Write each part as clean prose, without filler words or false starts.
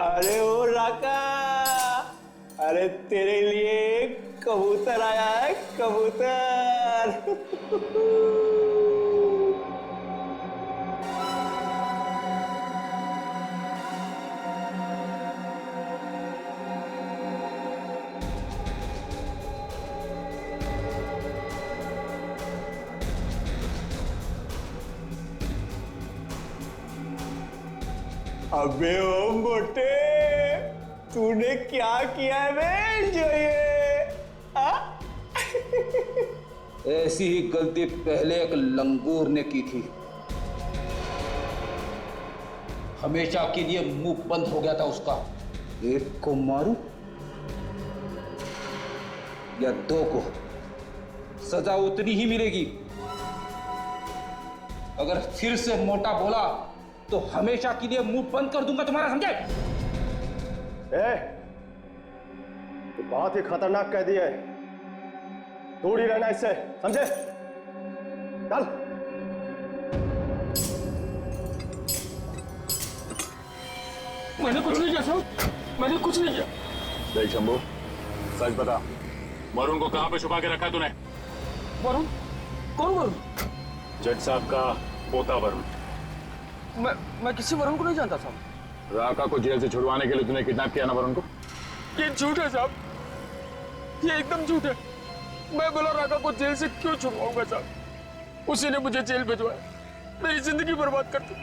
अरे ओ राका, अरे तेरे लिए कबूतर आया है, कबूतर। अबे ओ मोटे, तूने क्या किया है बे जो ये? ऐसी ही गलती पहले एक लंगूर ने की थी। हमेशा के लिए मुंह बंद हो गया था उसका। एक को मारूं या दो को, सजा उतनी ही मिलेगी। अगर फिर से मोटा बोला तो हमेशा के लिए मुंह बंद कर दूंगा तुम्हारा, समझे? तो बहुत ही खतरनाक कह दिया है, दूर ही रहना इससे, समझे? चल। मैंने कुछ नहीं किया साहब, मैंने कुछ नहीं किया। देख शंभू, सच बता, वरुण को कहां पे छुपा के रखा तूने? वरुण? कौन वरुण? जज साहब का पोता वरुण। मैं किसी वरुण को नहीं जानता साहब। राका को जेल से छुड़वाने के लिए तूने किडनैप किया ना वरुण को? ये झूठ है साहब, ये एकदम झूठ है। मैं बोला राका को जेल से क्यों छुड़वाऊंगा साहब? उसी ने मुझे जेल भिजवाया, मेरी जिंदगी बर्बाद कर दी।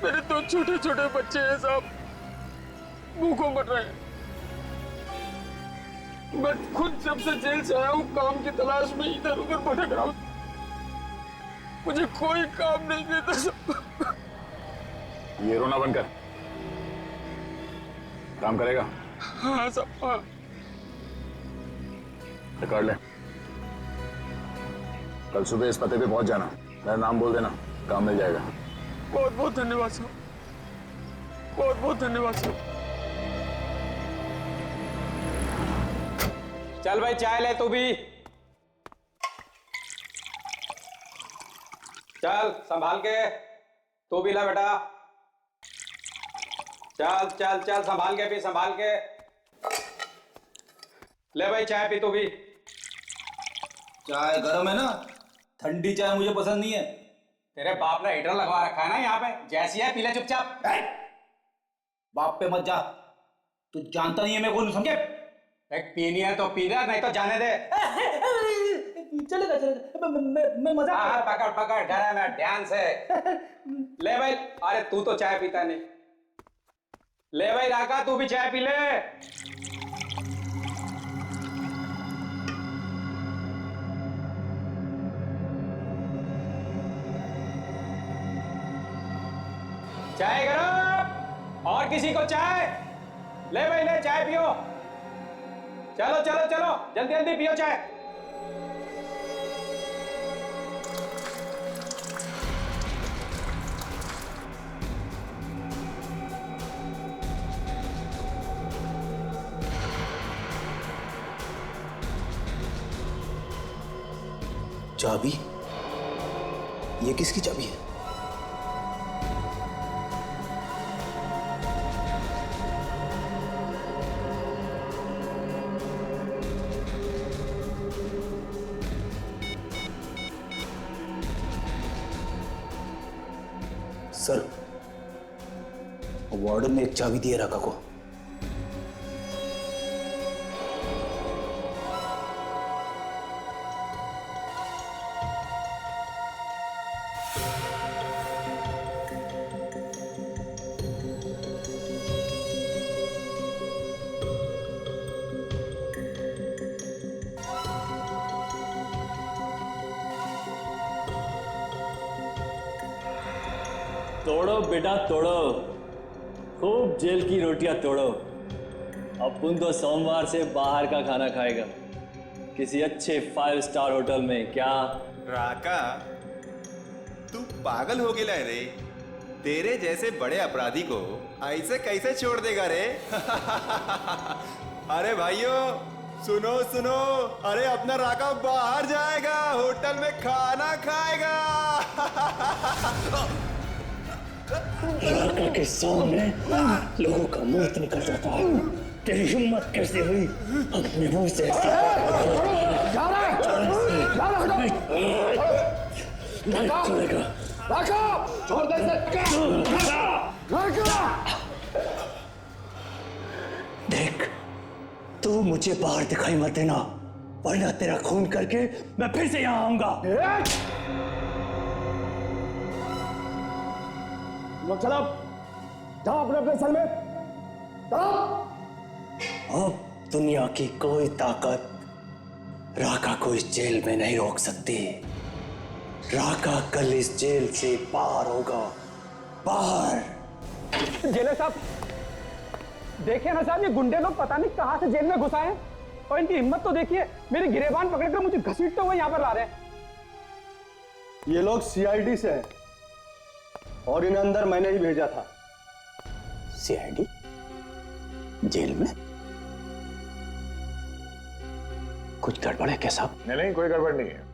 मेरे दो छोटे छोटे बच्चे हैं साहब, भूखों मर रहे हैं। मैं खुद जब से जेल से आया हूँ काम की तलाश में इधर उधर भटक रहा हूँ, मुझे कोई काम नहीं देता साहब। ये रोना बनकर काम करेगा? हाँ साहब, हाँ। रिकॉर्ड ले, कल सुबह इस पते पे पहुंच जाना, मेरा नाम बोल देना, काम मिल जाएगा। बहुत बहुत धन्यवाद साहब, बहुत बहुत धन्यवाद साहब। चल भाई चाय ले तू भी, चल संभाल के, तू भी ला बेटा। चल चल चल, संभाल के पी, संभाल के ले भाई, चाय पी तू भी। चाय गर्म है ना, ठंडी चाय मुझे पसंद नहीं है। तेरे बाप ने हीटर लगवा रखा है ना यहाँ पे, जैसी है पी ले चुपचाप। बाप पे मत जा, तू जानता नहीं है मैं कौन, समझे? एक पीनी है तो पी ले, नहीं तो जाने दे। चलेगा चलेगा, मैं मजाक। हाँ पकड़ पकड़, गरम है, ध्यान से ले भाई। अरे तू तो चाय पीता नहीं, ले भाई राका तू भी चाय पी ले। चाय गरम, और किसी को चाय? ले भाई ले, चाय पियो। चलो चलो चलो, जल्दी जल्दी पियो चाय। चाबी? ये किसकी चाबी है? सर, वार्डन ने एक चाबी दी है राका को। तोड़ो बेटा तोड़ो, खूब जेल की रोटियां तोड़ो। अपुन तो सोमवार से बाहर का खाना खाएगा, किसी अच्छे 5 स्टार होटल में। क्या राका, तू पागल हो गया रे? तेरे जैसे बड़े अपराधी को ऐसे कैसे छोड़ देगा रे? अरे भाइयों सुनो सुनो, अरे अपना राका बाहर जाएगा, होटल में खाना खाएगा। राका के सामने लोगों का मौत निकल जाता है। तेरी हिम्मत कैसे हुई अपने मुंह से नहीं छोड़ेगा। छोड़ दे देख, तू मुझे बाहर दिखाई मत देना, वरना तेरा खून करके मैं फिर से यहाँ आऊंगा। चलो जाओ अपने अपने सेल में। अब दुनिया की कोई ताकत राका को इस जेल में नहीं रोक सकती। राका कल इस जेल से बाहर होगा, बाहर। जेलर साहब देखिए ना साहब, ये गुंडे लोग पता नहीं कहां से जेल में घुस आए हैं, और इनकी हिम्मत तो देखिए, मेरी गिरेबान पकड़कर मुझे घसीटते हुए यहाँ पर ला रहे हैं। ये लोग सीआईडी से हैं और इन्हें अंदर मैंने ही भेजा था। सीआईडी जेल में? कुछ गड़बड़ है क्या साहब? नहीं, कोई गड़बड़ नहीं है।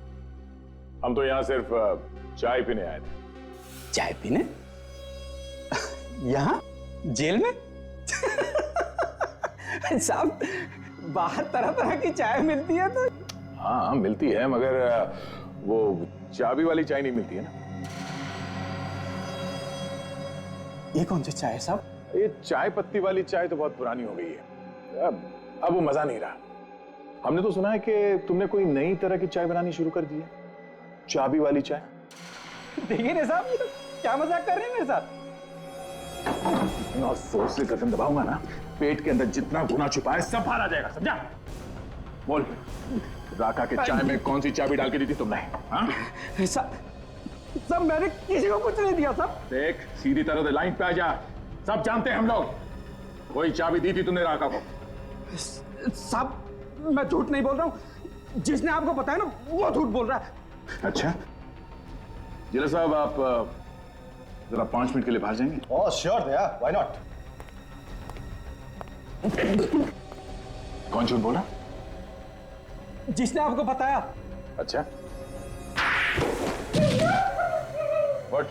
हम तो यहाँ सिर्फ चाय पीने आए थे। चाय पीने? यहाँ जेल में? साहब बाहर तरह तरह की चाय मिलती है तो। हाँ मिलती है, मगर वो चाबी वाली चाय नहीं मिलती है ना। ये कौन सी चाय है साहब? ये चाय पत्ती वाली चाय तो बहुत पुरानी हो गई है, अब वो मजा नहीं रहा। हमने तो सुना है कि तुमने कोई नई तरह की चाय बनानी शुरू कर दी है, चाबी वाली चाय। देखिए ना साहब, ये तो क्या मजाक कर रहे हैं मेरे साथ? इतना जोर से कदम दबाऊंगा ना, पेट के अंदर जितना गुना छुपा है सब बाहर आ जाएगा, समझा? बोल, राका के चाय में कौन सी चाबी डाल के दी थी तुमने? हाँ? सब मैंने किसी को कुछ नहीं दिया साहब। देख, सीधी तरह से लाइन पे आ जा, सब जानते हैं हम लोग। कोई चाबी दी थी तुमने राका को? साहब मैं झूठ नहीं बोल रहा हूँ, जिसने आपको बताया ना वो झूठ बोल रहा है। अच्छा, जिला साहब आप जरा 5 मिनट के लिए बाहर जाएंगे? Oh sure Daya, why not. कौन झूठ बोला? जिसने आपको बताया। अच्छा, व्हाट?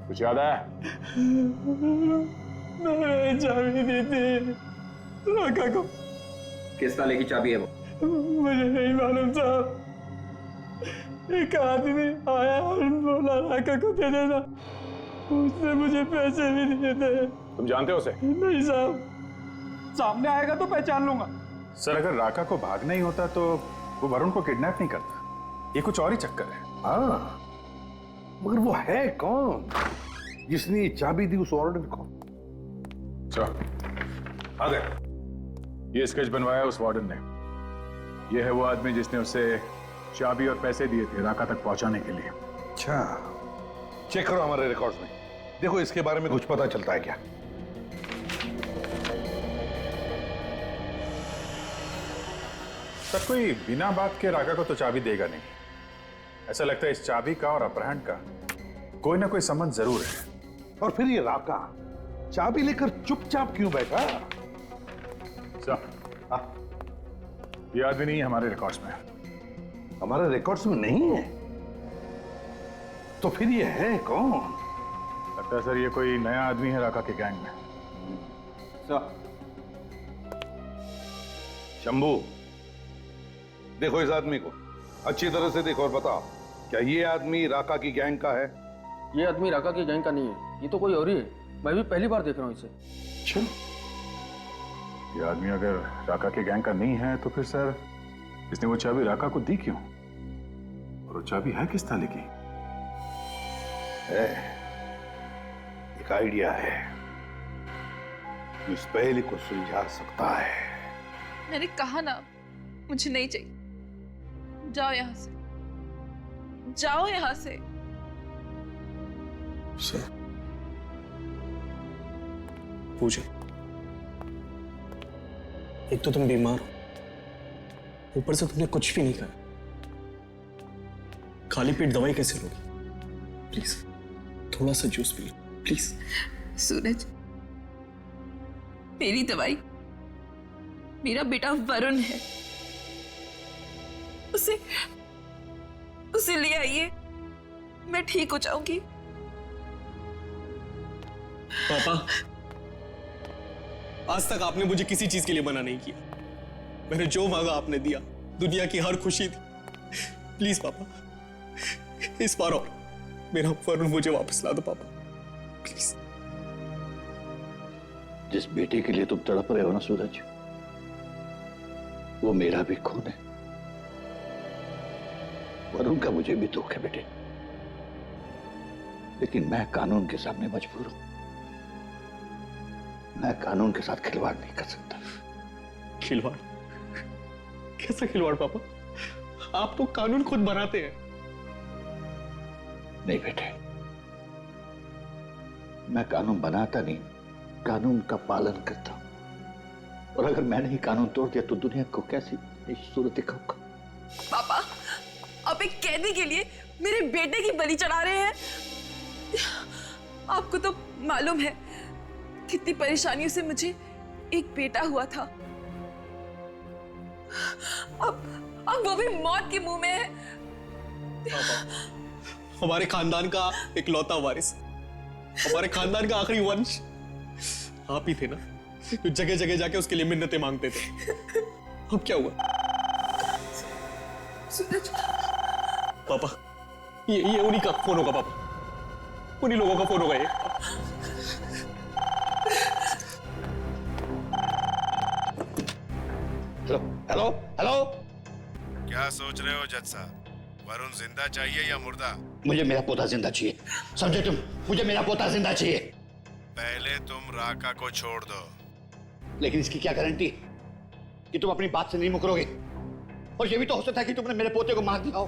कुछ याद आया? मैंने चाबी दी थी राका को। किस ताले की चाबी है वो? मुझे नहीं मालूम साहब, एक आदमी आया और बोला राका को दे देना, उसने मुझे पैसे भी दिए थे। तुम जानते हो उसे? नहीं साहब, सामने आएगा तो पहचान लूंगा। सर, अगर राका को भागना ही होता तो वो वरुण को किडनैप नहीं करता। ये कुछ और ही चक्कर है। हाँ, मगर वो है कौन जिसने ये चाबी दी उस वार्डन को? चल, आ गए। ये स्केच बनवाया उस वार्डन ने। ये है वो आदमी जिसने उसे चाबी और पैसे दिए थे राका तक पहुंचाने के लिए। अच्छा, चेक करो हमारे रिकॉर्ड्स में, देखो इसके बारे में कुछ पता चलता है क्या। सर, कोई बिना बात के राका को तो चाबी देगा नहीं। ऐसा लगता है इस चाबी का और अपहरण का कोई ना कोई संबंध जरूर है। और फिर ये राका चाबी लेकर चुपचाप क्यों बैठा? सर, ये आदमी नहीं है हमारे रिकॉर्ड्स में। हमारे रिकॉर्ड्स में नहीं है? तो फिर ये है कौन? लगता है सर ये कोई नया आदमी है राका के गैंग में। शंभू, देखो इस आदमी को अच्छी तरह से देखो और बताओ, क्या ये आदमी राका की गैंग का है? ये आदमी राका की गैंग का नहीं है, ये तो कोई और ही है। मैं भी पहली बार देख रहा हूँ इसे। अच्छा, ये आदमी अगर राका के गैंग का नहीं है तो फिर सर इसने वो चाबी राका को दी क्यों? और वो चाबी है किस ताले की? है एक आइडिया है जो इस पहेली को सुलझा सकता है। मैंने कहा ना, मुझे नहीं चाहिए। जाओ यहां से, जाओ यहां से। सर, पूजा, एक तो तुम बीमार हो, ऊपर से तुमने कुछ भी नहीं खाया। खाली पेट दवाई कैसे लोगी? प्लीज थोड़ा सा जूस पी लो प्लीज। सूरज, मेरी दवाई मेरा बेटा वरुण है। उसे ले आइए, मैं ठीक हो जाऊंगी। पापा, आज तक आपने मुझे किसी चीज के लिए मना नहीं किया। मैंने जो मांगा आपने दिया, दुनिया की हर खुशी थी। प्लीज पापा, इस बार और मेरा वरुण मुझे वापस ला दो पापा, प्लीज। जिस बेटे के लिए तुम तड़प रहे हो ना सूरज, वो मेरा भी खून है। वरुण का मुझे भी दुख है बेटे, लेकिन मैं कानून के सामने मजबूर हूं। मैं कानून के साथ खिलवाड़ नहीं कर सकता। खिलवाड़? कैसा खिलवाड़ पापा? आप तो कानून खुद बनाते हैं। नहीं बेटे, मैं कानून बनाता नहीं, कानून का पालन करता हूं। और अगर मैंने ही कानून तोड़ दिया तो दुनिया को कैसी सूरत दिखाऊंगा? पापा, आप एक कैदी के लिए मेरे बेटे की बलि चढ़ा रहे हैं। आपको तो मालूम है कितनी परेशानियों से मुझे एक बेटा हुआ था। अब वो भी मौत के मुंह में है। हमारे खानदान का एक लौता वारिस, हमारे खानदान का आखिरी वंश आप ही थे ना, जो जगह जगह जाके उसके लिए मिन्नतें मांगते थे। अब क्या हुआ? सूरज, पापा, ये उन्हीं का फोन होगा पापा, उन्हीं लोगों का फोन होगा ये। Hello hello hello. क्या सोच रहे हो जज साहब? वरुण जिंदा चाहिए या मुर्दा? मुझे मेरा पोता जिंदा चाहिए, समझे तुम? मुझे मेरा पोता जिंदा चाहिए। पहले तुम राका को छोड़ दो। लेकिन इसकी क्या गारंटी कि तुम अपनी बात से नहीं मुकरोगे? और ये भी तो हो सकता है कि तुमने मेरे पोते को मार दिया हो।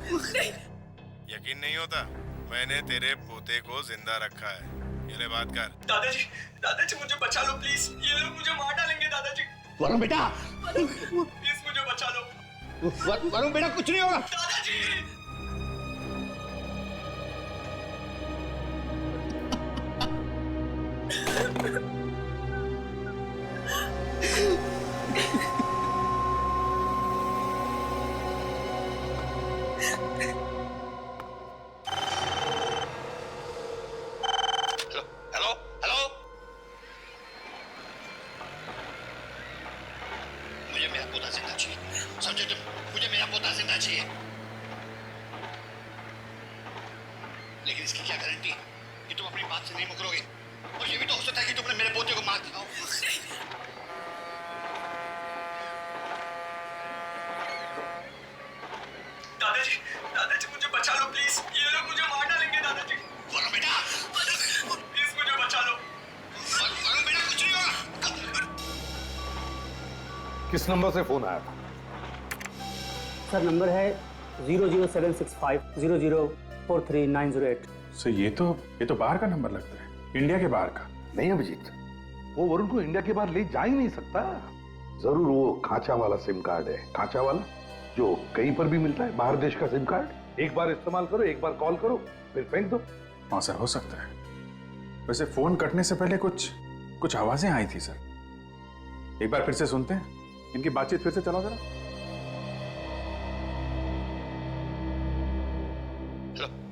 यकीन नहीं होता? मैंने तेरे पोते को जिंदा रखा है। ये ले बात कर। दादाजी मुझे बचा लो प्लीज, ये लोग मुझे मार डालेंगे दादाजी। वरुण बेटा, प्लीज मुझे बचा लो। वरुण बेटा, कुछ नहीं होगा। दादाजी। Hello hello. मुझे मेरा पोता जिंदा चाहिए, समझे तुम? मुझे मेरा पोता जिंदा चाहिए। लेकिन इसकी क्या गारंटी कि तुम अपनी बात से नहीं मुकरोगे? और ये भी तो हो सकता है कि तुमने मेरे पोते को मार दिया हो। दादाजी मुझे बचा लो प्लीज, ये लोग मुझे मार डालेंगे दादाजी। वरुण बेटा, प्लीज मुझे बचा लो। वरुण बेटा, कुछ नहीं होगा। किस नंबर से फोन आया था? सर नंबर है 00765 0043 सर ये तो बाहर का नंबर लगता है, इंडिया के बाहर का। नहीं अभिजीत, वो वरुण को इंडिया के बाहर ले जा ही नहीं सकता। जरूर वो खांचा वाला सिम कार्ड है, खांचा वाला जो कहीं पर भी मिलता है, बाहर देश का सिम कार्ड। एक बार इस्तेमाल करो, एक बार कॉल करो, फिर फेंक दो। हाँ सर, हो सकता है। वैसे फोन कटने से पहले कुछ आवाजें आई थी सर। एक बार फिर से सुनते हैं, इनकी बातचीत फिर से चलाओ जरा।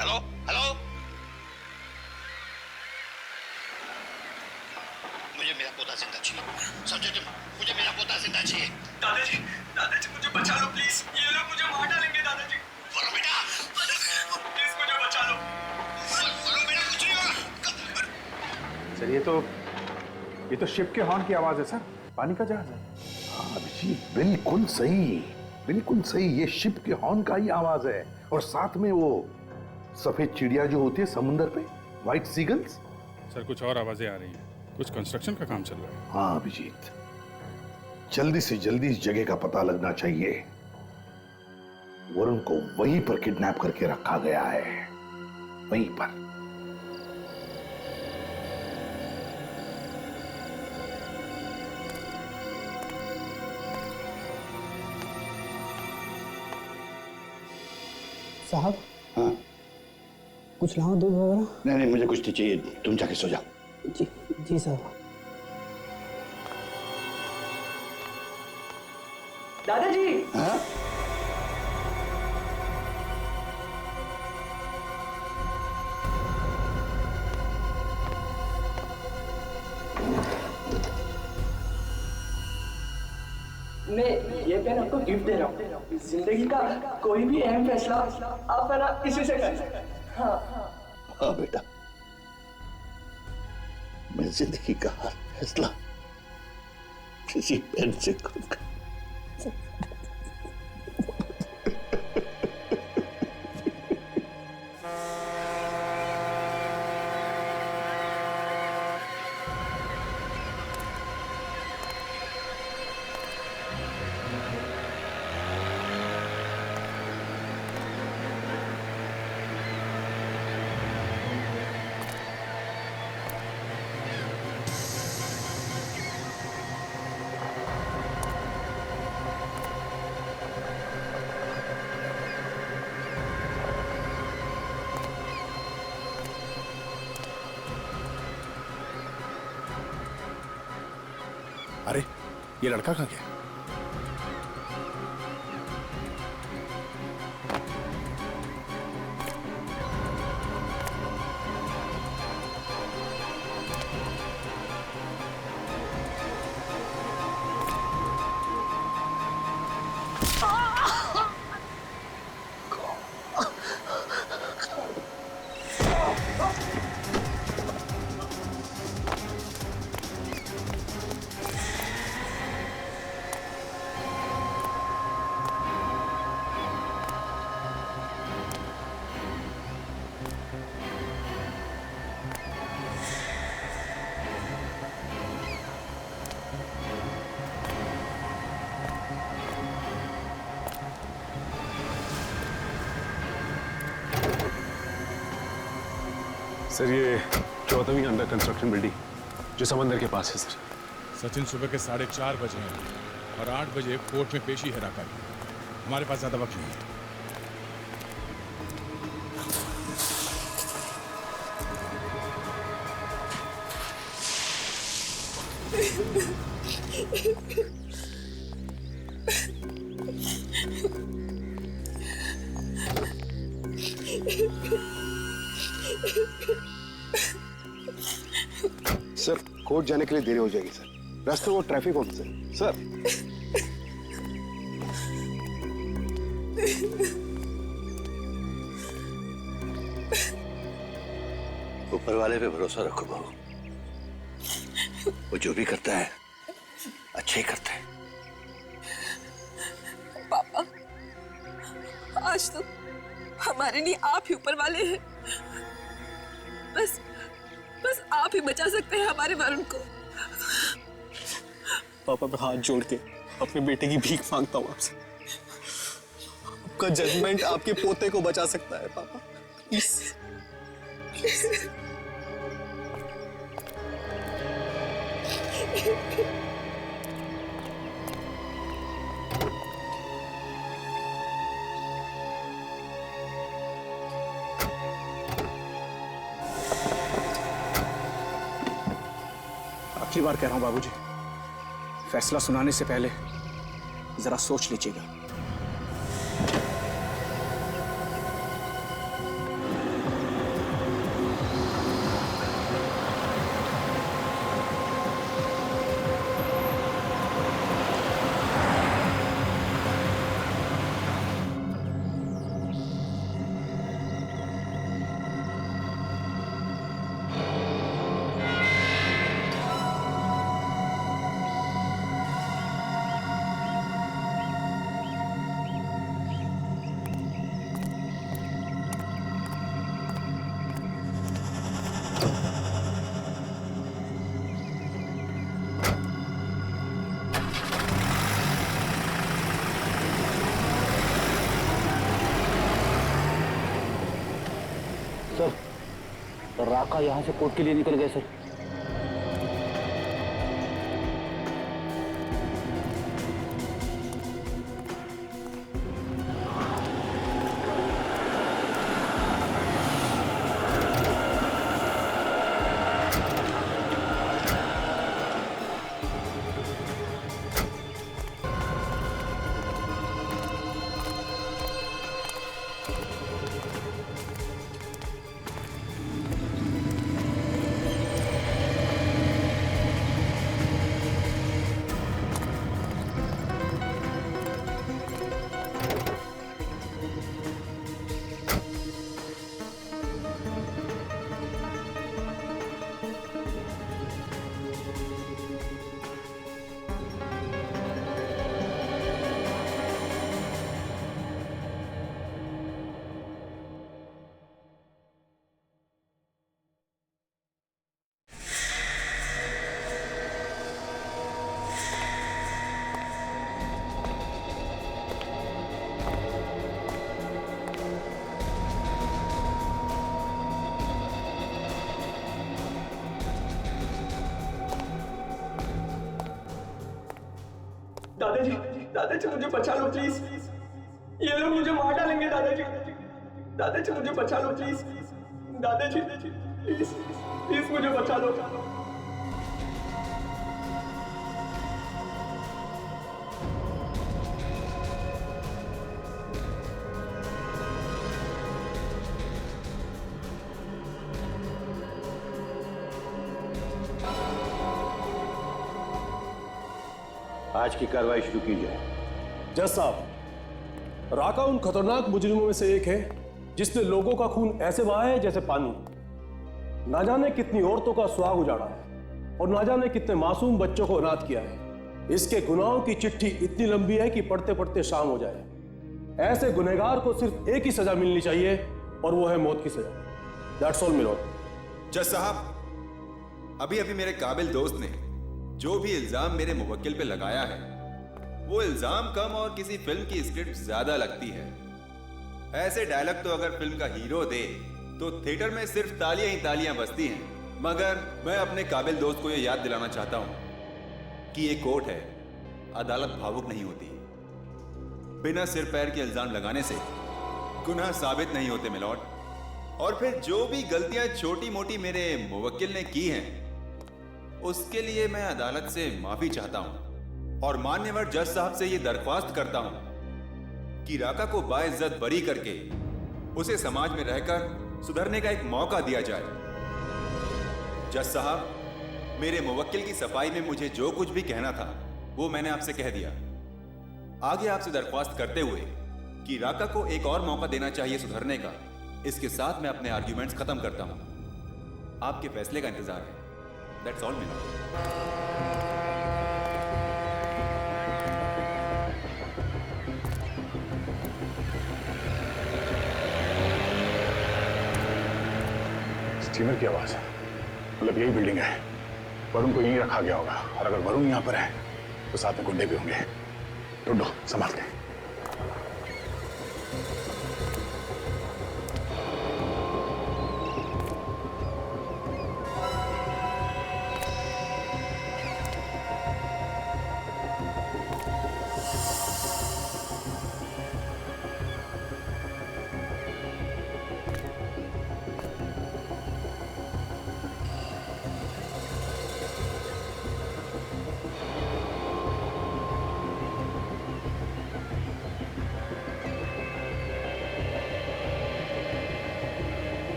Hello hello. मुझे मेरा पोता जिंदा चाहिए, समझे तुम? मुझे मेरा पोता जिंदा चाहिए। दादाजी मुझे बचा लो प्लीज, ये लोग मुझे मार डालेंगे दादाजी। वरुण बेटा, प्लीज मुझे बचा लो। वरुण बेटा, कुछ नहीं होगा। सर ये तो शिप के हॉर्न की आवाज है सर, पानी का जहाज है। हाँ अभिजीत, बिल्कुल सही, बिल्कुल सही। ये शिप के हॉर्न का ही आवाज है। और साथ में वो सफेद चिड़िया जो होती है समुद्र पे, व्हाइट सीगल्स। सर कुछ और आवाजें आ रही हैं, कुछ कंस्ट्रक्शन का काम चल रहा है। हाँ अभिजीत, जल्दी से जल्दी इस जगह का पता लगना चाहिए। वरुण को वहीं पर किडनैप करके रखा गया है, वहीं पर। साहब। हाँ। कुछ लाओ, दूध वगैरह? नहीं नहीं, मुझे कुछ नहीं चाहिए, तुम जाके सो जाओ। जी साहब। दादाजी। हाँ? मैं ये पेन आपको गिफ्ट दे रहा हूँ। जिंदगी का कोई भी अहम फैसला आप है ना इसी से कर। हाँ हाँ बेटा, मैं जिंदगी का हर फैसला किसी पेन से करूंगा। अरे ये लड़का कहाँ गया? सर ये 14वीं अंडर कंस्ट्रक्शन बिल्डिंग जो समंदर के पास है सर। सचिन सुबह के 4:30 बजे हैं और 8 बजे कोर्ट में पेशी है राका की। हमारे पास ज्यादा वक्त नहीं है। सर कोर्ट जाने के लिए देरी हो जाएगी सर, रास्ते वो ट्रैफिक होगी सर। ऊपर वाले पे भरोसा रखो बहू, वो जो भी करता है अच्छा ही करता है। पापा, आज तो हमारे लिए आप ही ऊपर वाले हैं। बस आप ही बचा सकते हैं हमारे वरुण को। पापा मैं हाथ जोड़ के अपने बेटे की भीख मांगता हूँ आपसे। आपका जजमेंट आपके पोते को बचा सकता है पापा, प्लीज। आखिरी बार कह रहा हूं बाबूजी, फैसला सुनाने से पहले जरा सोच लीजिएगा। सर राका यहाँ से कोर्ट के लिए निकल गए सर। दादाजी, दादाजी मुझे बचा लो प्लीज। ये लोग मुझे मार डालेंगे दादाजी। दादाजी मुझे बचा लो प्लीज। दादाजी प्लीज प्लीज मुझे बचा लो। आज की कार्रवाई शुरू की जाए। जज साहब, राका उन खतरनाक मुजरिमों में से एक है जिसने लोगों का खून ऐसे बहाया है जैसे पानी। ना जाने कितनी औरतों का सुहाग उजाड़ा है और ना जाने कितने मासूम बच्चों को अनाथ किया है। इसके गुनाहों की चिट्ठी इतनी लंबी है कि पढ़ते पढ़ते शाम हो जाए। ऐसे गुनहगार को सिर्फ एक ही सजा मिलनी चाहिए और वो है मौत की सजा। That's all milord. जज साहब, अभी अभी मेरे काबिल दोस्त ने जो भी इल्जाम मेरे मुवक्किल पे लगाया है, वो इल्जाम कम और किसी फिल्म की स्क्रिप्ट ज्यादा लगती है। ऐसे डायलॉग तो अगर फिल्म का हीरो दे तो थिएटर में सिर्फ तालियां ही तालियां बजती हैं। मगर मैं अपने काबिल दोस्त को ये याद दिलाना चाहता हूं कि ये कोर्ट है, अदालत भावुक नहीं होती। बिना सिर पैर के इल्जाम लगाने से गुनाह साबित नहीं होते मिलॉर्ड। और फिर जो भी गलतियां छोटी मोटी मेरे मुवक्किल ने की हैं, उसके लिए मैं अदालत से माफी चाहता हूं और मान्यवर जज साहब से यह दरख्वास्त करता हूं कि राका को बाइज्जत बरी करके उसे समाज में रहकर सुधरने का एक मौका दिया जाए। जज साहब, मेरे मुवक्किल की सफाई में मुझे जो कुछ भी कहना था वो मैंने आपसे कह दिया। आगे आपसे दरख्वास्त करते हुए कि राका को एक और मौका देना चाहिए सुधरने का, इसके साथ मैं अपने आर्ग्यूमेंट्स खत्म करता हूं। आपके फैसले का इंतजार है। That's all, Mila. स्टीमर की आवाज है, मतलब यही बिल्डिंग है। वरुण को यहीं रखा गया होगा और अगर वरुण यहां पर है तो साथ में गुंडे भी होंगे। ढूंढो, संभाल के।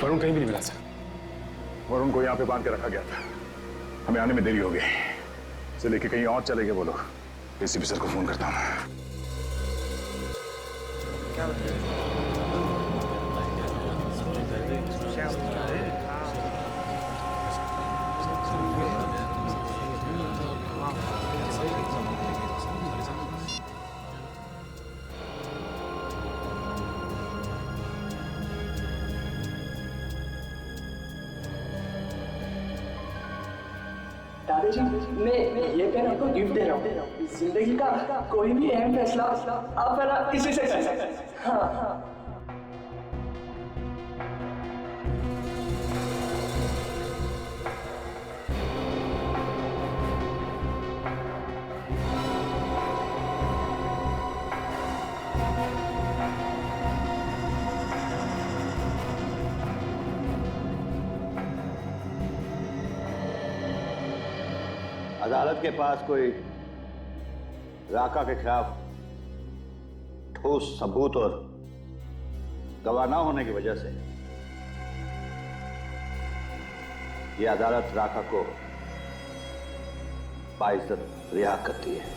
वरुण कहीं भी नहीं मिला सर। वरुण को यहाँ पे बांध के रखा गया था, हमें आने में देरी हो गई। इसे लेके कहीं और चले गए वो लोग। एसीपी सर को फोन करता हूँ। दादाजी, मैं ये पेन आपको गिफ्ट दे रहा हूँ। जिंदगी का कोई भी अहम फैसला आप है ना इसी से कर सकते हैं। हाँ। अदालत के पास कोई राका के खिलाफ ठोस सबूत और गवाह न होने की वजह से यह अदालत राका को बाइज्जत रिहा करती है।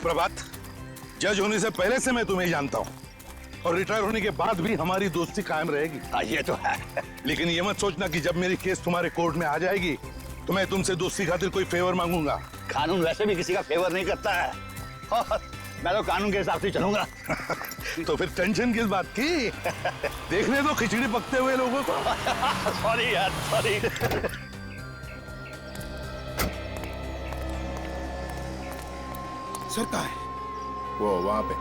प्रभात, जज होने से पहले से मैं तुम्हें जानता हूं और रिटायर होने के बाद भी हमारी दोस्ती कायम रहेगी। ये तो है। लेकिन ये मत सोचना कि जब मेरी केस तुम्हारे कोर्ट में आ जाएगी तो मैं तुमसे दोस्ती खातिर कोई फेवर मांगूंगा। कानून वैसे भी किसी का फेवर नहीं करता है और मैं तो कानून के हिसाब से चलूंगा। तो फिर टेंशन किस बात की? देखने दो खिचड़ी पकते हुए लोगों को। सॉरी यार, सॉरी। सर कहाँ है? वो वहां पे।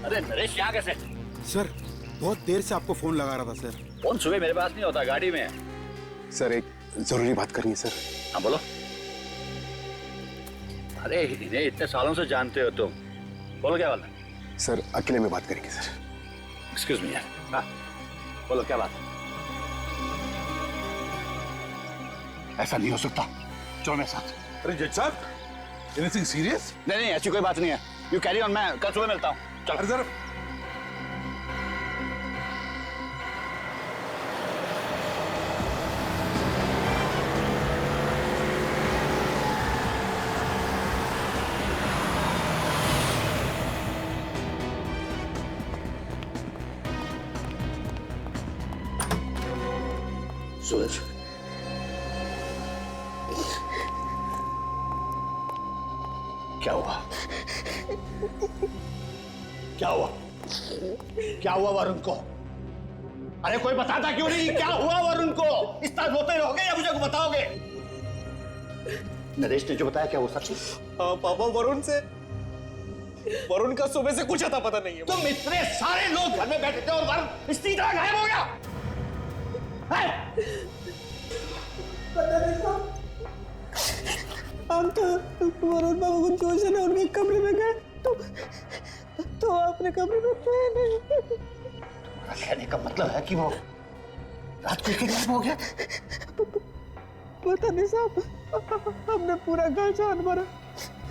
अरे नरेश यहाँ कैसे? सर बहुत देर से आपको फोन लगा रहा था सर। फोन सुबह मेरे पास नहीं होता, गाड़ी में है। सर एक जरूरी बात करनी है सर। हाँ बोलो। अरे इन्हें इतने सालों से जानते हो तुम, बोलो क्या बात है? सर अकेले में बात करेंगे सर। एक्सक्यूज मी यार। हाँ बोलो क्या बात है? ऐसा नहीं हो सकता, चलो मेरे साथ। अरे जज साहब, एनीथिंग सीरियस? नहीं नहीं ऐसी कोई बात नहीं है, यू कैरी ऑन, मैं कल सुबह मिलता हूँ। चलो जरा सूरज, क्या हुआ? क्या हुआ? क्या हुआ वरुण को? अरे कोई बताता क्यों नहीं? क्या हुआ वरुण को? इस तरह रोते रहोगे या मुझे बताओगे? नरेश ने जो बताया क्या वो सच है? हाँ पापा, वरुण का सुबह से कुछ अता पता नहीं है। तुम इतने सारे लोग घर में बैठे थे और वरुण इस तरह गायब हो गया? पता नहीं साहब, हम तो वरुण बाबू को जोशन है उनके कमरे में गए तो अपने कमरे में थे नहीं। कहने का मतलब है कि वो रात को गायब हो गया? पता नहीं साहब, हमने पूरा घर छान मारा,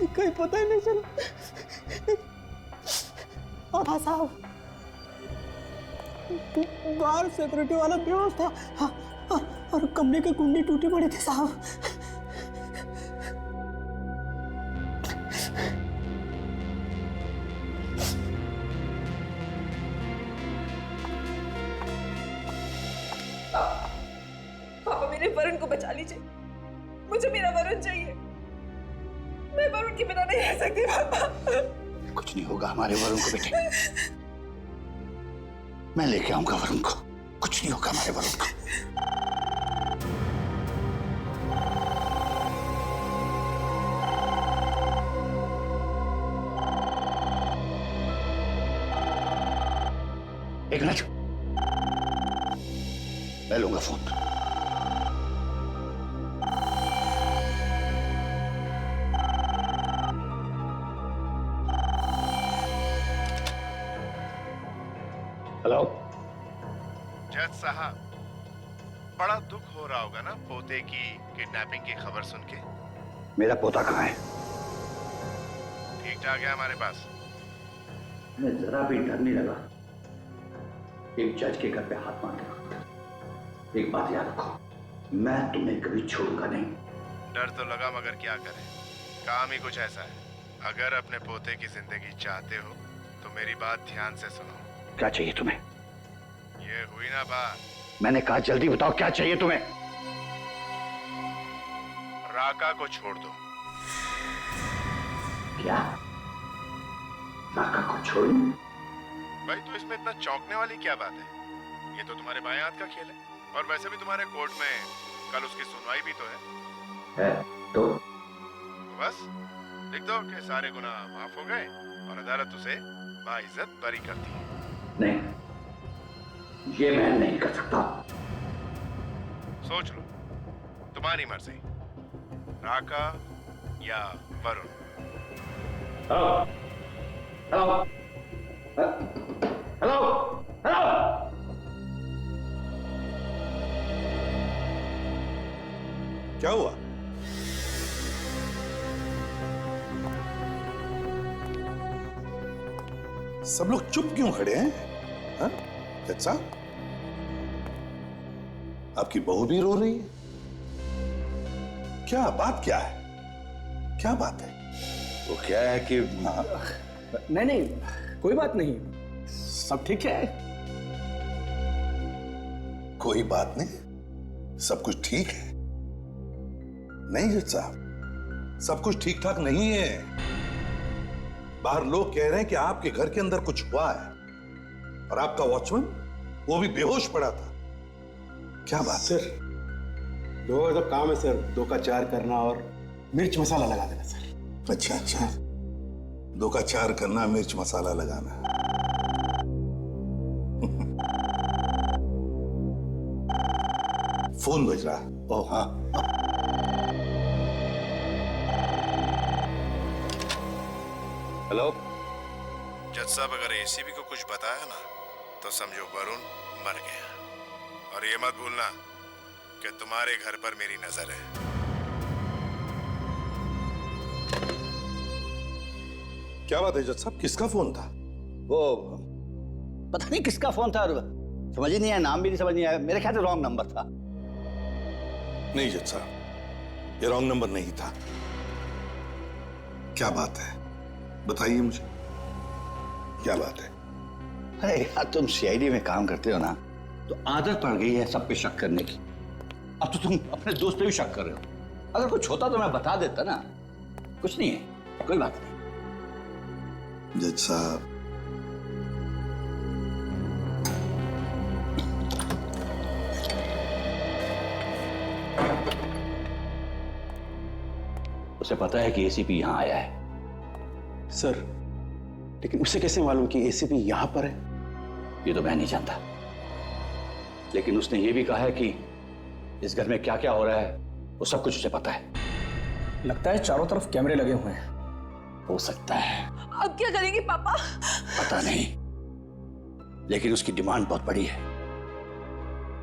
कहीं पता ही नहीं चला। हाँ साहब, बाहर सिक्योरिटी वाला बेहोश था। हाँ, और कमरे की कुंडी टूटी पड़ी थी साहब। पापा मेरे वरुण को बचा लीजिए, मुझे मेरा वरुण चाहिए। मैं वरुण के बिना नहीं रह सकती पापा। कुछ नहीं होगा हमारे वरुण को बेटे, मैं लेके आऊंगा वरुण को। कुछ नहीं होगा हमारे वरुण को। एक मिनट, मैं लूंगा फोन। हेलो जज साहब, बड़ा दुख हो रहा होगा ना पोते की किडनैपिंग की खबर सुन के? मेरा पोता कहाँ है? ठीक ठाक है हमारे पास। मैं जरा भी डर नहीं लगा एक जज के घर पे हाथ मार के। एक बात याद रखो, मैं तुम्हें कभी छोड़ूंगा नहीं। डर तो लगा मगर क्या करें, काम ही कुछ ऐसा है। अगर अपने पोते की जिंदगी चाहते हो तो मेरी बात ध्यान से सुनो। क्या चाहिए तुम्हें? ये हुई ना बात। मैंने कहा जल्दी बताओ क्या चाहिए तुम्हें? राका को छोड़ दो। क्या? राका को छोड़ूं? भाई तो इसमें इतना चौंकने वाली क्या बात है? ये तो तुम्हारे बाएं हाथ का खेल है, और वैसे भी तुम्हारे कोर्ट में कल उसकी सुनवाई भी तो है। तो बस लिख दो कि सारे गुनाह माफ हो गए और अदालत उसे बाइज्जत बरी करती है। नहीं, ये मैं नहीं कर सकता। सोच लो, तुम्हारी मर्जी, राका या Varun. Hello hello hello hello. क्या हुआ? सब लोग चुप क्यों खड़े हैं? हाँ? जज साहब, आपकी बहू भी रो रही है? क्या बात क्या है? क्या बात है? वो क्या है कि नहीं नहीं, कोई बात नहीं, सब ठीक है। कोई बात नहीं, सब कुछ ठीक है? नहीं जज साहब, सब कुछ ठीक ठाक नहीं है। बाहर लोग कह रहे हैं कि आपके घर के अंदर कुछ हुआ है, और आपका वॉचमैन वो भी बेहोश पड़ा था। क्या बात? सर, लोगों का तो काम है सर, 2 का 4 करना और मिर्च मसाला लगा देना सर। अच्छा अच्छा, 2 का 4 करना, मिर्च मसाला लगाना। फोन बज रहा। ओह हाँ, हेलो। जज साहब, अगर एसीबी को कुछ बताया ना तो समझो वरुण मर गया। और ये मत भूलना कि तुम्हारे घर पर मेरी नजर है। क्या बात है जज साहब, किसका फोन था? वो पता नहीं किसका फोन था, समझ ही नहीं आया, नाम भी नहीं समझ नहीं आया। मेरे ख्याल से रॉन्ग नंबर था। नहीं जज साहब, ये रॉन्ग नंबर नहीं था। क्या बात है, बताइए मुझे, क्या बात है? अरे यार, तुम सीआईडी में काम करते हो ना, तो आदत पड़ गई है सब पे शक करने की। अब तो तुम अपने दोस्त पे भी शक कर रहे हो। अगर कुछ होता तो मैं बता देता ना। कुछ नहीं है, कोई बात नहीं। जज साहब, उसे पता है कि एसीपी यहां आया है। सर, लेकिन उसे कैसे मालूम कि एसीपी यहां पर है? ये तो मैं नहीं जानता, लेकिन उसने ये भी कहा है कि इस घर में क्या क्या हो रहा है वो सब कुछ उसे पता है। लगता है चारों तरफ कैमरे लगे हुए हैं। हो सकता है। अब क्या करेंगे पापा? पता नहीं, लेकिन उसकी डिमांड बहुत बड़ी है।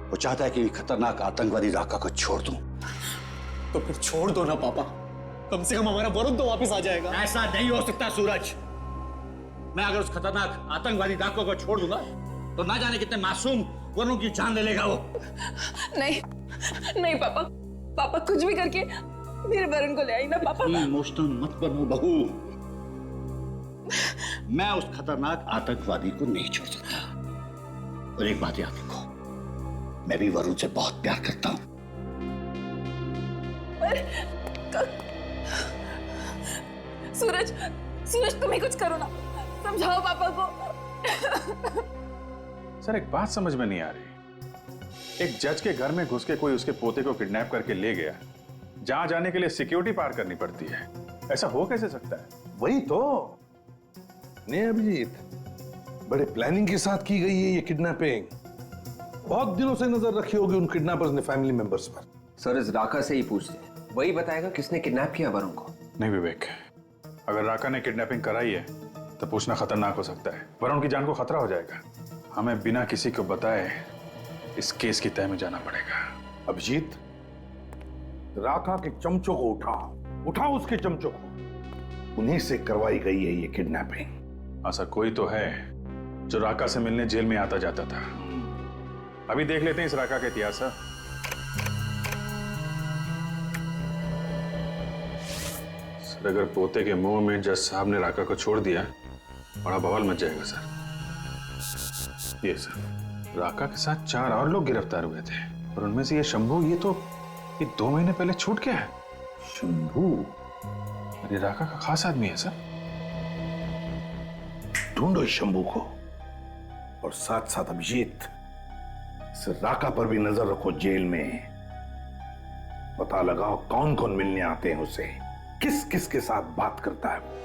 वो चाहता है कि खतरनाक आतंकवादी राका को छोड़ दूं। तो फिर छोड़ दो ना पापा, कम से कम हमारा वरुण तो वापस आ जाएगा। ऐसा नहीं हो सकता सूरज। मैं अगर उस खतरनाक आतंकवादी राका को छोड़ दूंगा तो ना जाने कितने मासूम वरुण की जान ले लेगा वो। नहीं नहीं पापा, पापा कुछ भी करके मेरे वरुण को ले आई ना पापा। इमोशनल मत बनो बहू। मैं उस खतरनाक आतंकवादी को नहीं छोड़ सकता। और एक बात याद रखो, मैं भी वरुण से बहुत प्यार करता हूं। सूरज, सूरज तुम ही कुछ करो ना, समझाओ पापा को। सर, एक बात समझ में नहीं आ रही। एक जज के घर में घुस के कोई उसके पोते को किडनैप करके ले गया, जहां जाने के लिए सिक्योरिटी पार करनी पड़ती है। ऐसा हो कैसे सकता है? वही तो नहीं अभिजीत, बड़े प्लानिंग के साथ की गई है ये किडनैपिंग। बहुत दिनों से नजर रखी होगी उन किडनैपर्स ने फैमिली मेंबर्स पर। सर, इस राका से ही पूछते हैं, वही बताएगा किसने किडनैप किया वरुण को। नहीं विवेक, अगर राका ने किडनैपिंग कराई है तो पूछना खतरनाक हो सकता है। वरुण की जान को खतरा हो जाएगा। हमें बिना किसी को बताए इस केस की तह में जाना पड़ेगा। अभिजीत, राका के चमचों को उठाओ उसके चमचों को। उन्हीं से करवाई गई है ये किडनैपिंग। ऐसा कोई तो है जो राका से मिलने जेल में आता जाता था। अभी देख लेते हैं इस राका का इतिहास। सर, अगर पोते के मुंह में जज साहब ने राका को छोड़ दिया, बड़ा बवाल मच जाएगा सर। ये सर, राका के साथ 4 और लोग गिरफ्तार हुए थे और उनमें से ये शंभू, ये 2 महीने पहले छूट गया है। शंभू? अरे राका का खास आदमी है सर। ढूंढो इस शंभू को, और साथ साथ अभिजीत, इस राका पर भी नजर रखो जेल में। पता लगाओ कौन कौन मिलने आते हैं उसे, किस किस के साथ बात करता है वो।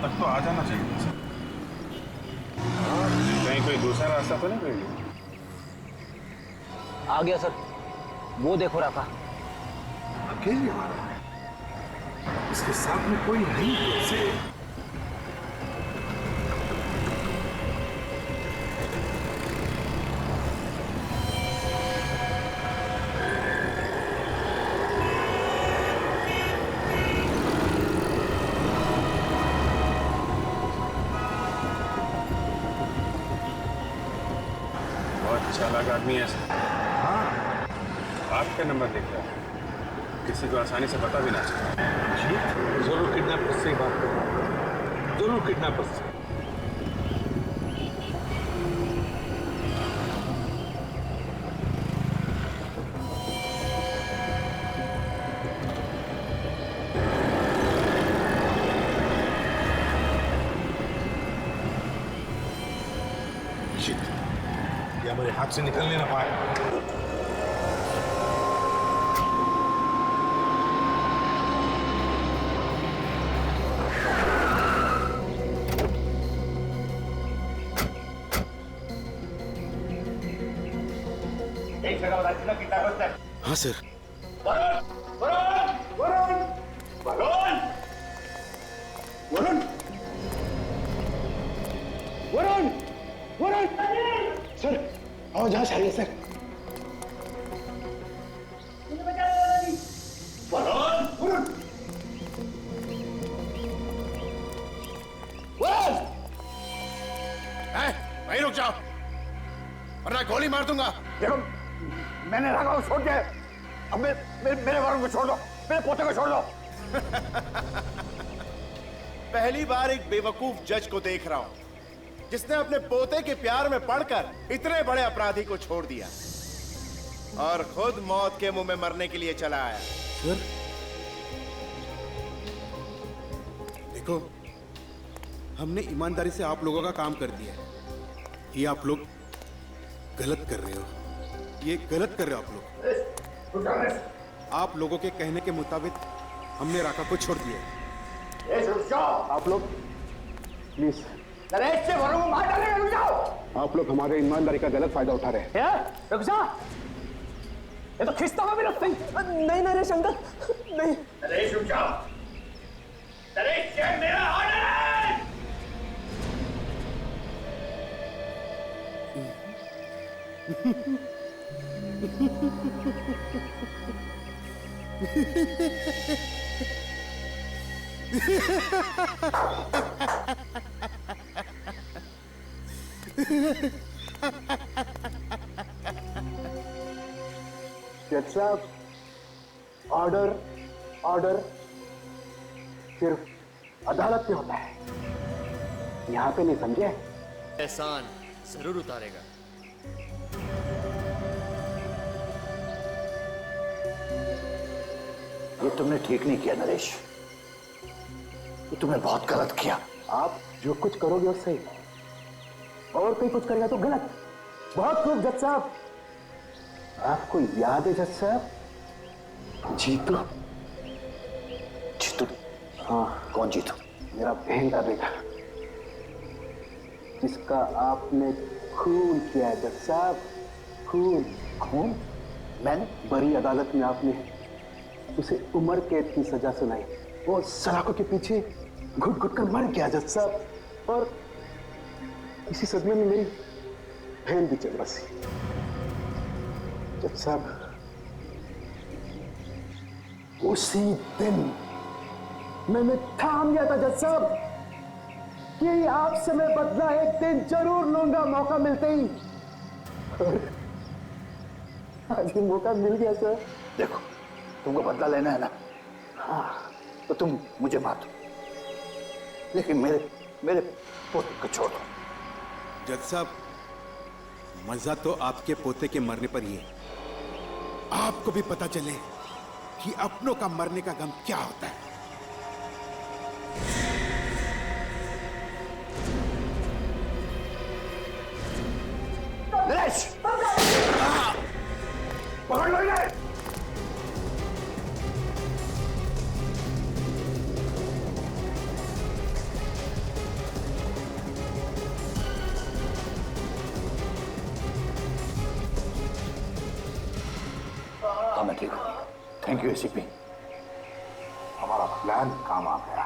तक तो आ जाना चाहिए सर। कहीं कोई दूसरा रास्ता तो नहीं कोई? आ गया सर, वो देखो राका। अकेले आ रहा है, इसके साथ में कोई नहीं है। चालाक आदमी है सर। हाँ, आपका नंबर देख रहा है, किसी को आसानी से पता भी ना चले। जी, जरूर किडनैपर्स से बात करो, जरूर किडनैपर्स से। मेरे हाथ से निकलने ना पाए। हाँ सर। वरुण! वरुण! वरुण! सर, आवाज आ रही है सर। वरुण! वरुण! वरुण! वहीं रुक जाओ वरना गोली मार दूंगा। देखो, मैंने राघव को छोड़ दिया। अब मेरे वरुण को छोड़ दो, मेरे पोते को छोड़ दो। पहली बार एक बेवकूफ जज को देख रहा हूं जिसने अपने पोते के प्यार में पड़कर इतने बड़े अपराधी को छोड़ दिया और खुद मौत के मुंह में मरने के लिए चला आया। सर देखो, हमने ईमानदारी से आप लोगों का काम कर दिया है। ये आप लोग गलत कर रहे हो, ये गलत कर रहे हो आप लोग। आप लोगों के कहने के मुताबिक हमने राका को छोड़ दिया। आप लोग प्लीज नरेश से वरुण को मार डालेंगे, रुक जाओ। आप लोग हमारे ईमानदारी का गलत फायदा उठा रहे हैं। रुक जा, ये तो खिस्ता हुआ भी लगता है। नहीं नरेश अंकल, नहीं। नरेश रुक जाओ। नरेश, ये मेरा ऑर्डर है। जज साहब, ऑर्डर ऑर्डर सिर्फ अदालत में होता है, यहां पे नहीं, समझे? एहसान जरूर उतारेगा। ये तुमने ठीक नहीं किया नरेश, ये तुमने बहुत गलत किया। आप जो कुछ करोगे वो सही, और कोई कुछ करेगा तो गलत। बहुत खूब जज साहब। आपको याद है जज साहब, जीतू? जीतू? हाँ। कौन जीतू? मेरा बहन का बेटा, जिसका आपने खून किया है जज साहब, खून। खून? मैंने? बड़ी अदालत में आपने उसे उम्र कैद की सजा सुनाई। वो सलाखों के पीछे घुट घुट कर मर गया जज साहब, और इसी सदमे में मेरी बहन भी चल बसी। जज साहब, उसी दिन मैंने ठान लिया था जज साहब कि आपसे मैं बदला एक दिन जरूर लूंगा, मौका मिलते ही। और आज ही मौका मिल गया सर। देखो, तुमको बदला लेना है ना, हाँ, तो तुम मुझे मार दो, लेकिन मेरे पोते को छोड़ दो। जज साहब, मजा तो आपके पोते के मरने पर ही है। आपको भी पता चले कि अपनों का मरने का गम क्या होता है। नरेश, पकड़ लो इन्हें। हाँ, मैं ठीक हूँ। थैंक यू एसीपी, हमारा प्लान काम आ गया।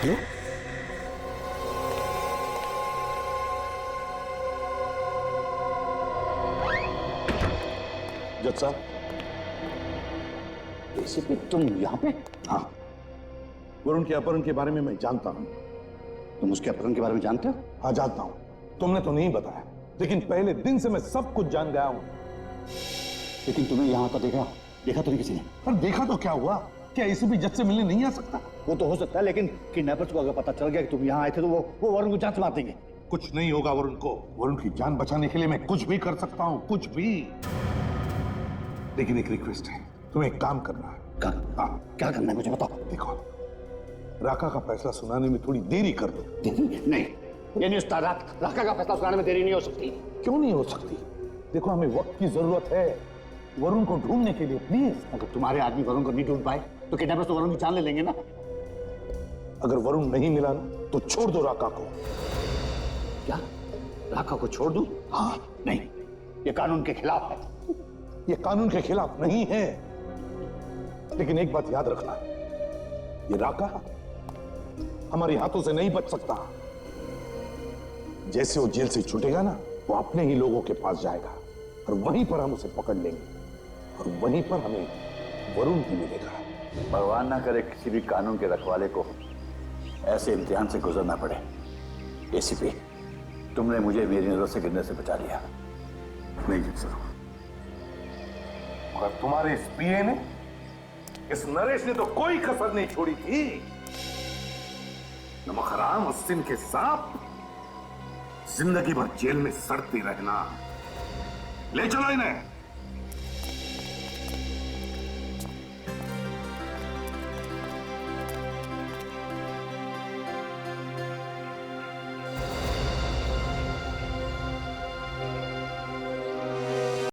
हेलो, जज साहब, एसीपी तुम यहाँ पे? हाँ, वरुण के अपहरण के बारे में मैं जानता हूँ। तुम उसके अपहरण के बारे में जानते हो? हाँ, जानता हूँ। तुमने तो नहीं बताया, लेकिन पहले दिन से मैं सब कुछ जान गया हूँ। लेकिन तुम्हें यहाँ तो देखा तो नहीं किसी ने? पर देखा तो क्या हुआ? क्या एसीपी जज से मिलने नहीं आ सकता? वो तो हो सकता है, लेकिन किडनैपर्स को अगर पता चल गया कि तुम यहाँ आए थे तो वो वरुण को जान से मार देंगे। कुछ नहीं होगा वरुण को। वरुण की जान बचाने के लिए मैं कुछ भी कर सकता हूँ, कुछ भी। लेकिन एक रिक्वेस्ट है, तुम्हें एक काम करना है। क्या करना है मुझे बताओ। देखो, राका का फैसला सुनाने में थोड़ी देरी कर दो। नहीं, ये नहीं उस्ताद, राका का फैसला सुनाने में देरी नहीं हो सकती। क्यों नहीं हो सकती? देखो, हमें वक्त की जरूरत है वरुण को ढूंढने के लिए। प्लीज, अगर तुम्हारे आदमी वरुण को नहीं ढूंढ पाए तो किडनैपर्स तो वरुण की जान ले लेंगे ना। अगर वरुण नहीं मिला ना तो छोड़ दो राका को। क्या? राका को छोड़ दूं? हाँ। नहीं, ये कानून के खिलाफ है। ये कानून के खिलाफ नहीं है, लेकिन एक बात याद रखना, ये राका हमारे हाथों से नहीं बच सकता। जैसे वो जेल से छूटेगा ना, वो अपने ही लोगों के पास जाएगा और वहीं पर हम उसे पकड़ लेंगे और वहीं पर हमें वरुण भी मिलेगा। भगवान ना करे किसी भी कानून के रखवाले को ऐसे इम्तिहान से गुजरना पड़े। एसीपी, तुमने मुझे मेरी नजर से गिरने से बचा लिया। नहीं जीत सकूं। और तुम्हारे इस पीए ने, इस नरेश ने तो कोई कसर नहीं छोड़ी थी। नमक हराम हस्तिन के सांप जिंदगी भर जेल में सड़ते रहना। ले चलो इन्हें।